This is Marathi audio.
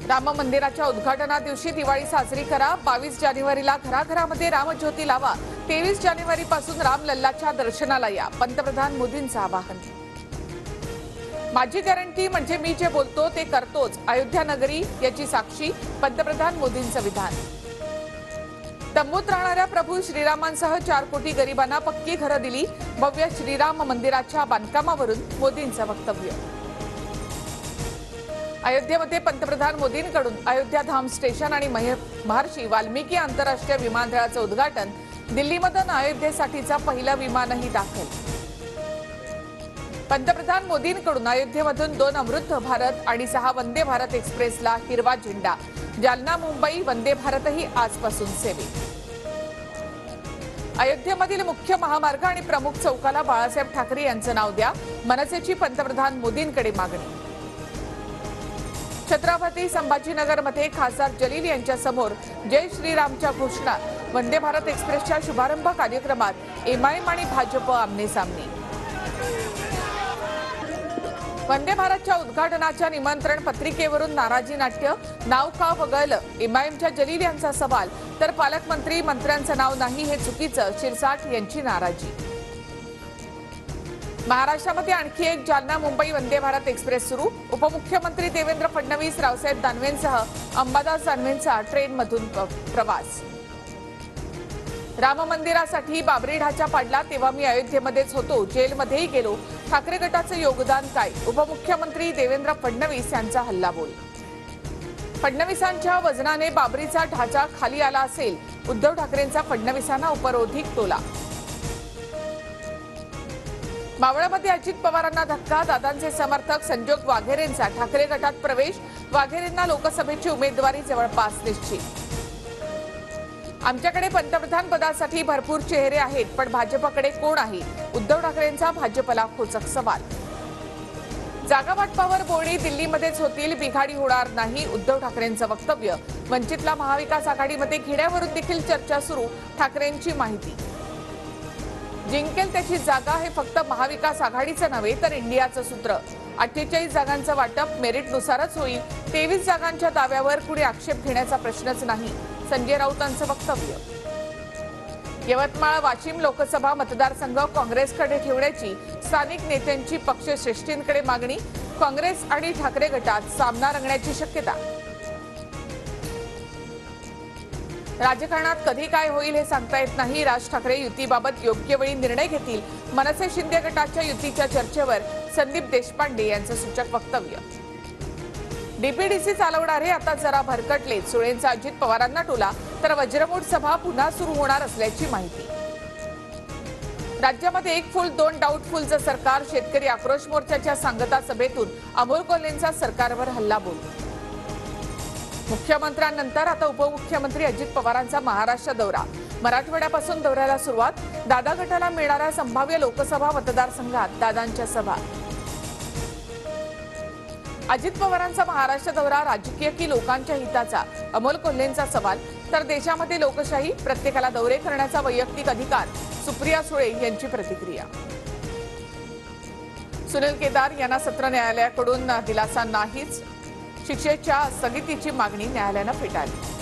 राम मंदिराच्या उद्घाटना दिवशी दिवाळी साजरी करा। 22 जानेवारीला घराघरामध्ये रामज्योती लावा। 23 जानेवारीपासून रामलल्लाच्या दर्शनाला या, पंतप्रधान मोदींचं आवाहन। माझी गॅरंटी म्हणजे मी जे बोलतो ते करतोच, अयोध्या नगरी याची साक्षी, पंतप्रधान मोदींचं विधान। तंबूत राहणाऱ्या प्रभू श्रीरामांसह 4 कोटी गरिबांना पक्की घरं दिली। भव्य श्रीराम मंदिराच्या बांधकामावरून मोदींचं वक्तव्य। अयोध्येमध्ये पंतप्रधान मोदींकडून अयोध्या धाम स्टेशन आणि महर्षी वाल्मिकी आंतरराष्ट्रीय विमानतळाचं उद्घाटन। दिल्लीमधून अयोध्येसाठीचा पहिला विमानही दाखल। पंतप्रधान मोदींकडून अयोध्येमधून 2 अमृत भारत आणि 6 वंदे भारत एक्सप्रेसला हिरवा झेंडा। जालना मुंबई वंदे भारतही आजपासून सेवेत। अयोध्येमधील मुख्य महामार्ग आणि प्रमुख चौकाला बाळासाहेब ठाकरे यांचं नाव द्या, मनसेची पंतप्रधान मोदींकडे मागणी। छत्रपती संभाजीनगरमध्ये खासदार जलील यांच्या समोर जय श्रीरामच्या घोषणा। वंदे भारत एक्सप्रेसच्या शुभारंभ कार्यक्रमात एमआयएम आणि भाजप आमने-सामने। वंदे भारतच्या उद्घाटनाच्या निमंत्रण पत्रिकेवरून नाराजी नाट्य, नाव का वगळलं? एमआयएमच्या जलील यांचा सवाल, तर पालकमंत्री मंत्र्यांचं नाव नाही हे चुकीचं, शिरसाट यांची नाराजी। महाराष्ट्रामध्ये आणखी एक जालना मुंबई वंदे भारत एक्सप्रेस सुरू। उपमुख्यमंत्री देवेंद्र फडणवीस, रावसाहेब दानवेंसह अंबादास दानवेंचा ट्रेनमधून प्रवास। राम मंदिरासाठी बाबरी ढाचा पाडला तेव्हा मी अयोध्येमध्येच होतो, जेलमध्येही गेलो। ठाकरे गटाचं योगदान काय? उपमुख्यमंत्री देवेंद्र फडणवीस यांचा हल्लाबोल। फडणवीसांच्या वजनाने बाबरीचा ढाचा खाली आला असेल, उद्धव ठाकरेंचा फडणवीसांना उपरोधिक टोला। मावळमध्ये अजित पवारांना धक्का, दादांचे समर्थक संजोग वाघेरेंचा ठाकरे गटात प्रवेश। वाघेरेंना लोकसभेची उमेदवारी जवळपास निश्चित। आमच्याकडे पंतप्रधान पदासाठी भरपूर चेहरे आहेत, पण भाजपकडे कोण आहे? उद्धव ठाकरेंचा भाजपला खोचक सवाल। जागा वाटपावर बोलणी दिल्लीमध्येच होतील, बिघाडी होणार नाही, उद्धव ठाकरेंचं वक्तव्य। वंचितला महाविकास आघाडीमध्ये घेण्यावरून देखील चर्चा सुरू, ठाकरेंची माहिती। जिंकेल त्याची जागा हे फक्त महाविकास आघाडीचं नव्हे तर इंडियाचं सूत्र। 48 जागांचं वाटप मेरिटनुसारच होईल। 23 जागांच्या दाव्यावर कुणी आक्षेप घेण्याचा प्रश्नच नाही, संजय राऊतांचं वक्तव्य। यवतमाळ वाशिम लोकसभा मतदारसंघ काँग्रेसकडे ठेवण्याची स्थानिक नेत्यांची पक्षश्रेष्ठींकडे मागणी। काँग्रेस आणि ठाकरे गटात सामना रंगण्याची शक्यता। राजकारणात कधी काय होईल हे सांगता येत नाही, राज ठाकरे युतीबाबत योग्य वेळी निर्णय घेतील। मनसे शिंदे गटाच्या युतीच्या चर्चेवर संदीप देशपांडे यांचं सूचक वक्तव्य। डीपीडीसी चालवणारे आता जरा भरकटले, सुळेंचा अजित पवारांना टोला, तर वज्रमूठ सभा पुन्हा सुरू होणार असल्याची माहिती। राज्यामध्ये एक फुल दोन डाऊटफुलचं सरकार, शेतकरी आक्रोश मोर्चाच्या सांगता सभेतून अमोल कोल्हेंचा सरकारवर हल्लाबोल। मुख्यमंत्र्यांनंतर आता उपमुख्यमंत्री अजित पवारांचा महाराष्ट्र दौरा। मराठवाड्यापासून दौऱ्याला सुरुवात। दादा गटाला मिळणाऱ्या संभाव्य लोकसभा मतदारसंघात दादांच्या सभा। अजित पवारांचा महाराष्ट्र दौरा राजकीय की लोकांच्या हिताचा? अमोल कोल्हेंचा सवाल, तर देशामध्ये लोकशाही, प्रत्येकाला दौरे करण्याचा वैयक्तिक अधिकार, सुप्रिया सुळे यांची प्रतिक्रिया। सुनील केदार यांना सत्र न्यायालयाकडून दिलासा नाहीच, शिक्षेच्या स्थगितीची मागणी न्यायालयानं फेटाळली।